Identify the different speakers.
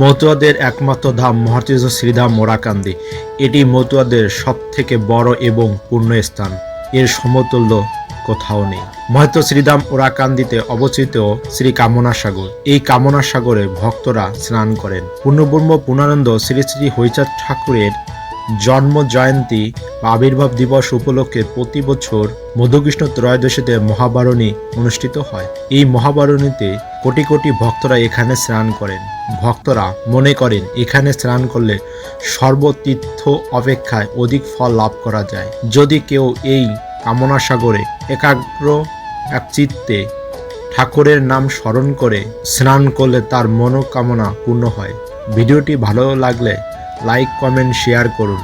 Speaker 1: মতুয়াদের একমাত্র ধাম মহাতীর্থ শ্রীধাম ওরাকান্দি। এটি মতুয়াদের সবথেকে বড় এবং পূর্ণ স্থান। এর সমতুল্য কোথাও নেই। মহাতীর্থ শ্রীধাম ওরাকান্দিতে অবস্থিত শ্রী কামনা সাগর। এই কামনা সাগরে ভক্তরা স্নান করেন। পূর্ণব্রহ্ম পূর্ণানন্দ শ্রী শ্রী হরিচাঁদ ঠাকুরের জন্ম জয়ন্তী বা আবির্ভাব দিবস উপলক্ষে প্রতি বছর মধুকৃষ্ণ ত্রয়োদশীতে মহাবারণী অনুষ্ঠিত হয়। এই মহাবারণীতে কোটি কোটি ভক্তরা এখানে স্নান করেন। ভক্তরা মনে করেন এখানে স্নান করলে সর্বতীর্থ অপেক্ষায় অধিক ফল লাভ করা যায়। যদি কেউ এই কামনা সাগরে একাগ্র এক চিত্তে ঠাকুরের নাম স্মরণ করে স্নান করলে তার মনোকামনা পূর্ণ হয়। ভিডিওটি ভালো লাগলে লাইক, কমেন্ট, শেয়ার করুন।